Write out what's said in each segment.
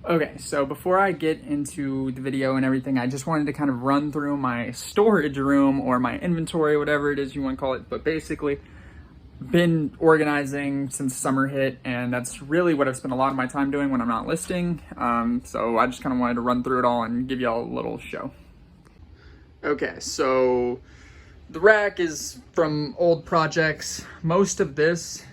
Okay, so before I get into the video and everything, I just wanted to kind of run through my storage room or my inventory, whatever it is you want to call it. But basically, been organizing since summer hit, and that's really what I've spent a lot of my time doing when I'm not listing. So I just kind of wanted to run through it all and give y'all a little show. Okay, so the rack is from old projects. Most of this,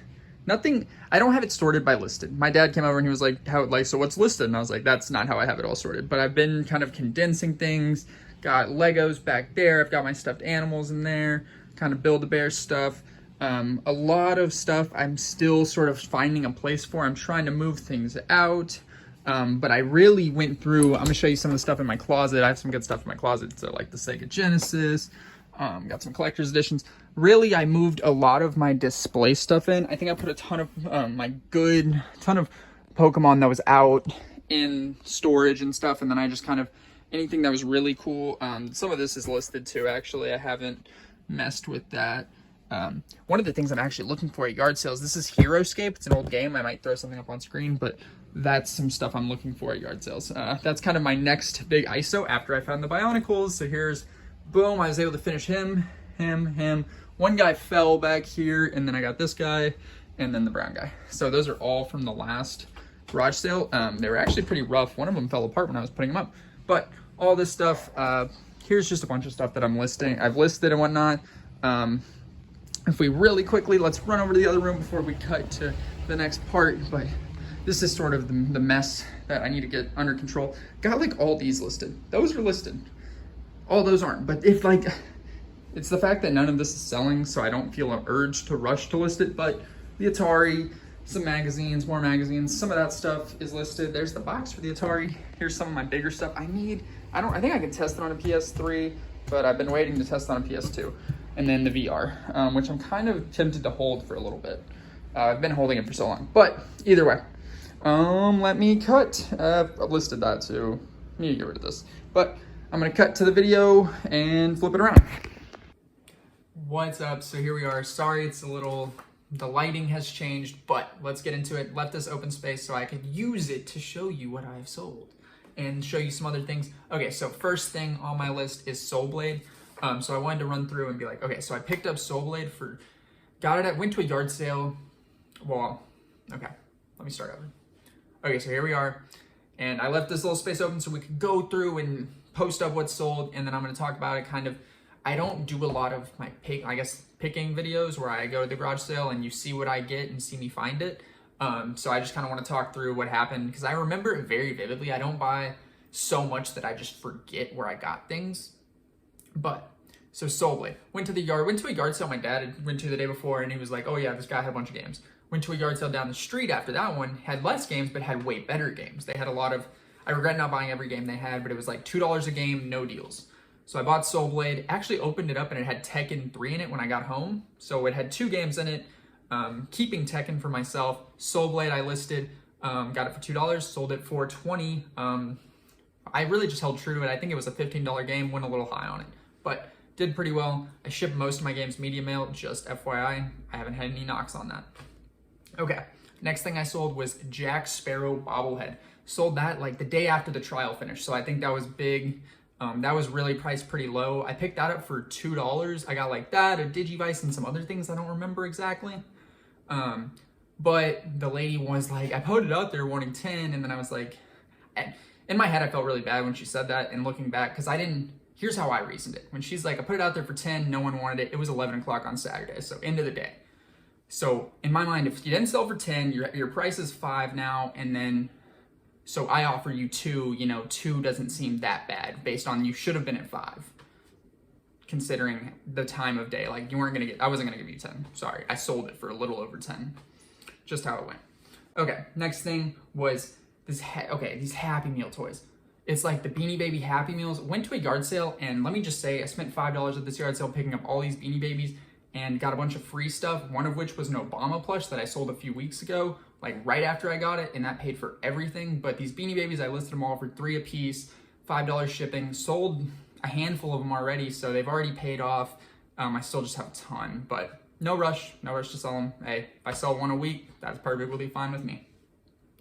nothing, I don't have it sorted by listed. My dad came over and he was like, so what's listed? And I was like, that's not how I have it all sorted. But I've been kind of condensing things. Got Legos back there. I've got my stuffed animals in there, kind of Build-A-Bear stuff. A lot of stuff I'm still sort of finding a place for. I'm trying to move things out. But I really went through, I'm gonna show you some of the stuff in my closet. I have some good stuff in my closet. So like the Sega Genesis, got some collector's editions. Really, I moved a lot of my display stuff in. I think I put a ton of ton of Pokemon that was out in storage and stuff. And then I just kind of, anything that was really cool. Some of this is listed too, actually. I haven't messed with that. One of the things I'm actually looking for at yard sales, this is Heroescape. It's an old game. I might throw something up on screen, but that's some stuff I'm looking for at yard sales. That's kind of my next big ISO after I found the Bionicles. So here's, boom, I was able to finish him. One guy fell back here, and then I got this guy, and then the brown guy. So those are all from the last garage sale. They were actually pretty rough. One of them fell apart when I was putting them up. But all this stuff, here's just a bunch of stuff that I've listed and whatnot. If we really quickly, let's run over to the other room before we cut to the next part. But this is sort of the mess that I need to get under control. Got like all these listed. Those are listed. All those aren't. But if like, it's the fact that none of this is selling, so I don't feel an urge to rush to list it. But the Atari, some magazines, more magazines, some of that stuff is listed. There's the box for the Atari. Here's some of my bigger stuff. I think I can test it on a PS3, but I've been waiting to test on a PS2. And then the VR, which I'm kind of tempted to hold for a little bit. I've been holding it for so long, but either way, let me cut. I've listed that too. I need to get rid of this, but I'm gonna cut to the video and flip it around. What's up? So here we are. Sorry, the lighting has changed, but let's get into it. Left this open space so I could use it to show you what I've sold and show you some other things. Okay, so first thing on my list is Soul Blade. So I wanted to run through and be like, okay, so I picked up Soul Blade went to a yard sale. Well, okay, let me start over. Okay, so here we are. And I left this little space open so we could go through and post up what's sold. And then I'm going to talk about it kind of. I don't do a lot of my picking videos where I go to the garage sale and you see what I get and see me find it. So I just kind of want to talk through what happened because I remember it very vividly. I don't buy so much that I just forget where I got things. But so Soul Blade, went to a yard sale my dad went to the day before, and he was like, oh yeah, this guy had a bunch of games. Went to a yard sale down the street after that one, had less games, but had way better games. They had a lot of, I regret not buying every game they had, but it was like $2 a game, no deals. So I bought Soul Blade, actually opened it up, and it had Tekken 3 in it when I got home. So it had 2 games in it, keeping Tekken for myself. Soul Blade I listed, got it for $2, sold it for $20. I really just held true to it. I think it was a $15 game, went a little high on it, but did pretty well. I shipped most of my games media mail, just FYI. I haven't had any knocks on that. Okay, next thing I sold was Jack Sparrow bobblehead. Sold that like the day after the trial finished, so I think that was big. That was really priced pretty low. I picked that up for $2. I got like that, a Digivice, and some other things I don't remember exactly. But the lady was like, I put it out there wanting 10, and then I was like, in my head, I felt really bad when she said that, and looking back, because here's how I reasoned it. When she's like, I put it out there for 10, no one wanted it. It was 11 o'clock on Saturday, so end of the day. So in my mind, if you didn't sell for 10, your price is 5 now, and then, so I offer you 2, 2 doesn't seem that bad based on you should have been at 5, considering the time of day. Like I wasn't gonna give you 10, sorry. I sold it for a little over 10, just how it went. Okay, next thing was these Happy Meal toys. It's like the Beanie Baby Happy Meals. Went to a yard sale, and let me just say, I spent $5 at this yard sale picking up all these Beanie Babies and got a bunch of free stuff, one of which was an Obama plush that I sold a few weeks ago, like right after I got it, and that paid for everything. But these Beanie Babies, I listed them all for $3 a piece, $5 shipping, sold a handful of them already, so they've already paid off. I still just have a ton, but no rush to sell them. Hey, if I sell one a week, that's perfectly fine with me.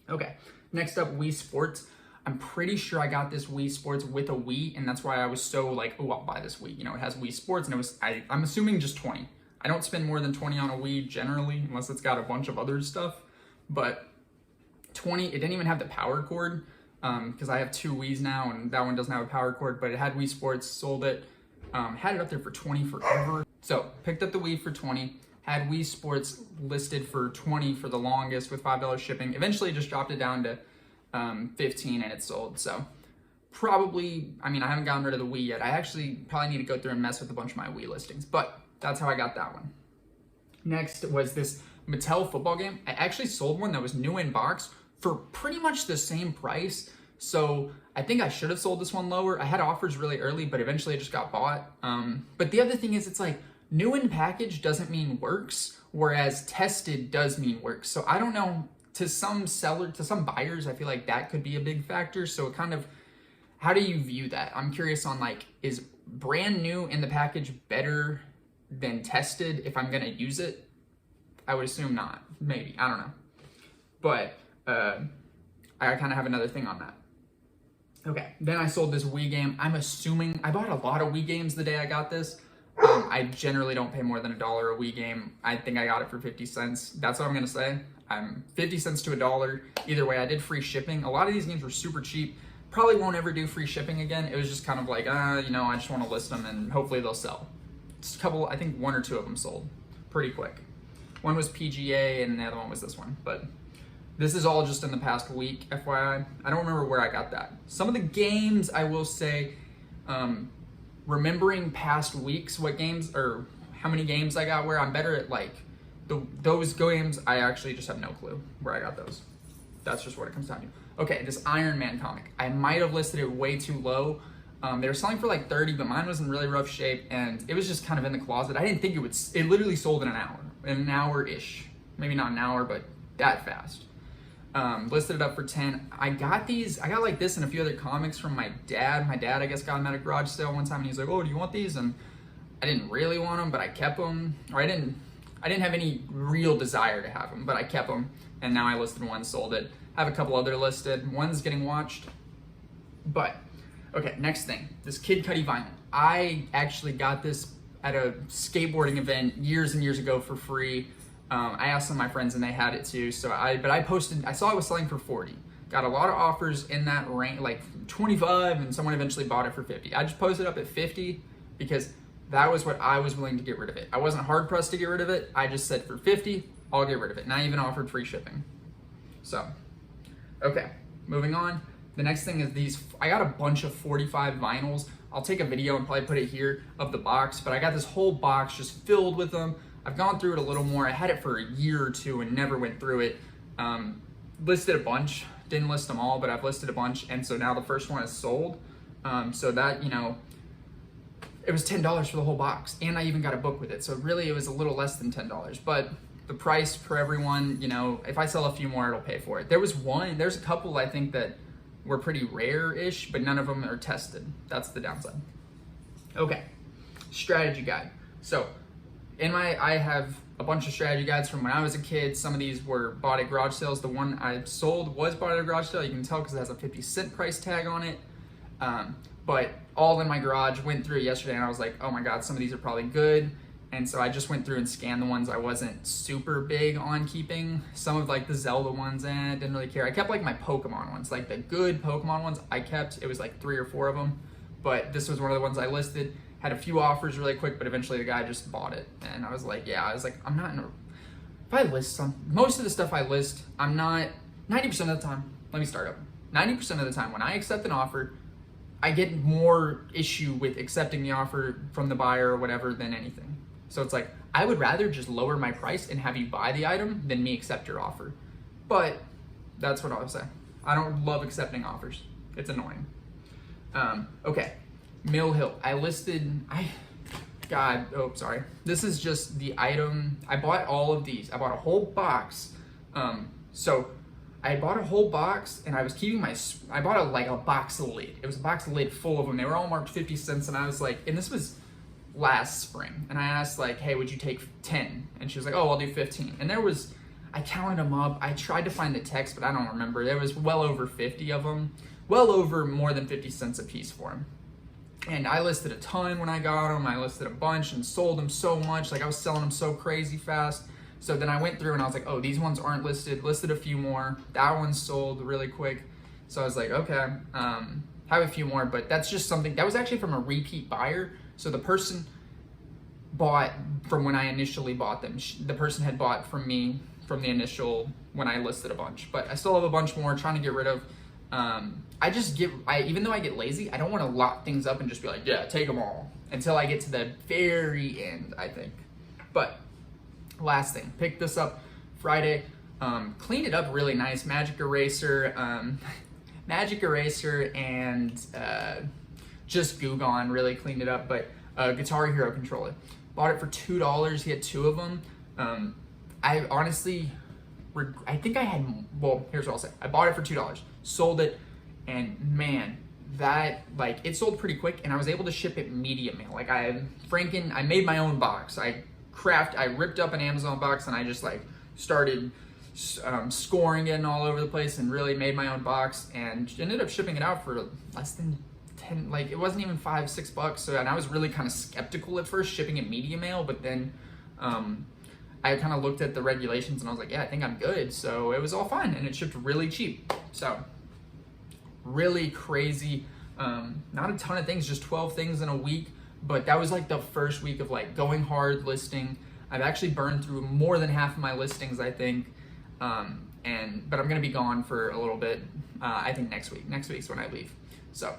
Okay, next up, Wii Sports. I'm pretty sure I got this Wii Sports with a Wii, and that's why I was so like, oh, I'll buy this Wii. You know, it has Wii Sports, and I'm assuming just 20. I don't spend more than 20 on a Wii generally, unless it's got a bunch of other stuff. But 20, it didn't even have the power cord, because I have 2 Wiis now, and that one doesn't have a power cord, but it had Wii Sports, sold it, had it up there for 20 forever. So picked up the Wii for 20, had Wii Sports listed for 20 for the longest with $5 shipping. Eventually just dropped it down to 15 and it sold. So probably, I mean, I haven't gotten rid of the Wii yet. I actually probably need to go through and mess with a bunch of my Wii listings, but that's how I got that one. Next was this Mattel football game. I actually sold one that was new in box for pretty much the same price. So I think I should have sold this one lower. I had offers really early, but eventually it just got bought. But the other thing is, it's like new in package doesn't mean works, whereas tested does mean works. So I don't know, to some buyers, I feel like that could be a big factor. So it kind of, how do you view that? I'm curious on like, is brand new in the package better than tested if I'm gonna use it? I would assume not, maybe, I don't know. But I kind of have another thing on that. Okay, then I sold this Wii game. I'm assuming, I bought a lot of Wii games the day I got this. I generally don't pay more than $1 a Wii game. I think I got it for 50 cents. That's what I'm gonna say. 50 cents to $1. Either way, I did free shipping. A lot of these games were super cheap. Probably won't ever do free shipping again. It was just kind of like, you know, I just want to list them and hopefully they'll sell. Just a couple, I think 1 or 2 of them sold pretty quick. One was PGA and the other one was this one, but this is all just in the past week, FYI. I don't remember where I got that. Some of the games, I will say, remembering past weeks, what games or how many games I got where, I'm better at like those games. I actually just have no clue where I got those. That's just what it comes down to. Okay, this Iron Man comic. I might have listed it way too low. They were selling for like 30, but mine was in really rough shape and it was just kind of in the closet. I didn't think it would, it literally sold in an hour-ish. Maybe not an hour, but that fast. Listed it up for 10. I got like this and a few other comics from my dad. My dad, I guess, got them at a garage sale one time and he's like, oh, do you want these? And I didn't really want them, but I kept them. Or I didn't have any real desire to have them, but I kept them. And now I listed one, sold it. I have a couple other listed. One's getting watched. But, okay, next thing. This Kid Cudi vinyl. I actually got this at a skateboarding event years and years ago for free. I asked some of my friends and they had it too. So I posted, I saw it was selling for 40. Got a lot of offers in that range, like 25, and someone eventually bought it for 50. I just posted up at 50 because that was what I was willing to get rid of it. I wasn't hard pressed to get rid of it. I just said for 50, I'll get rid of it. And I even offered free shipping. So, okay, moving on. The next thing is these, I got a bunch of 45 vinyls. I'll take a video and probably put it here of the box, but I got this whole box just filled with them. I've gone through it a little more. I had it for a year or two and never went through it. Listed a bunch, didn't list them all, but I've listed a bunch. And so now the first one is sold. So that, you know, it was $10 for the whole box. And I even got a book with it. So really it was a little less than $10, but the price per everyone, you know, if I sell a few more, it'll pay for it. There's a couple I think that were pretty rare-ish, but none of them are tested. That's the downside. Okay, strategy guide. So I have a bunch of strategy guides from when I was a kid. Some of these were bought at garage sales. The one I sold was bought at a garage sale. You can tell because it has a 50-cent price tag on it. But all in my garage, went through it yesterday and I was like, oh my God, some of these are probably good. And so I just went through and scanned the ones I wasn't super big on keeping. Some of like the Zelda ones, didn't really care. I kept like my Pokemon ones, like the good Pokemon ones I kept. It was like 3 or 4 of them. But this was one of the ones I listed. Had a few offers really quick, but eventually the guy just bought it. And I was like, I'm not in a, if I list most of the stuff I list, I'm not, 90% of the time, let me start up. 90% of the time when I accept an offer, I get more issue with accepting the offer from the buyer or whatever than anything. So it's like, I would rather just lower my price and have you buy the item than me accept your offer. But that's what I'll say. I don't love accepting offers. It's annoying. Okay, Mill Hill. This is just the item. I bought all of these. I bought a whole box. So I bought a whole box and I was keeping I bought a box lid. It was a box lid full of them. They were all marked 50 cents and I was like, and this was last spring. And I asked like, hey, would you take 10? And she was like, oh, I'll do 15. And I counted them up. I tried to find the text, but I don't remember. There was well over 50 of them. well over more than 50 cents a piece for them. And I listed a ton when I got them. I listed a bunch and sold them so much. Like I was selling them so crazy fast. So then I went through and I was like, oh, these ones aren't listed a few more. That one sold really quick. So I was like, okay, have a few more, but that's just something that was actually from a repeat buyer. So the person bought from when I initially bought them. The person had bought from me from the initial when I listed a bunch, but I still have a bunch more trying to get rid of. Even though I get lazy, I don't want to lock things up and just be like, yeah, take them all until I get to the very end, I think. But last thing, picked this up Friday, cleaned it up really nice. Magic eraser and just Goo Gone really cleaned it up, but Guitar Hero controller. Bought it for $2. He had 2 of them. I honestly, I think I had, well, here's what I'll say. I bought it for $2, sold it, and man, that, like, it sold pretty quick, and I was able to ship it media mail. Like, I made my own box. I ripped up an Amazon box, and I just, like, started scoring it all over the place and really made my own box, and ended up shipping it out for less than 10, like, it wasn't even $5-6. So, and I was really kind of skeptical at first shipping it media mail, but then, I kind of looked at the regulations and I was like, yeah, I think I'm good. So it was all fine and it shipped really cheap. So really crazy. Not a ton of things, just 12 things in a week. But that was like the first week of like going hard listing. I've actually burned through more than half of my listings, I think. But I'm going to be gone for a little bit. I think next week. Next week's when I leave. So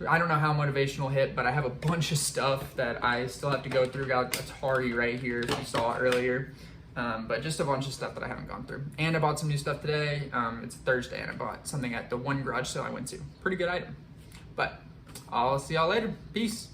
I don't know how motivational hit, but I have a bunch of stuff that I still have to go through. Got Atari right here, if you saw it earlier. But just a bunch of stuff that I haven't gone through. And I bought some new stuff today. It's Thursday, and I bought something at the one garage sale I went to. Pretty good item. But I'll see y'all later. Peace.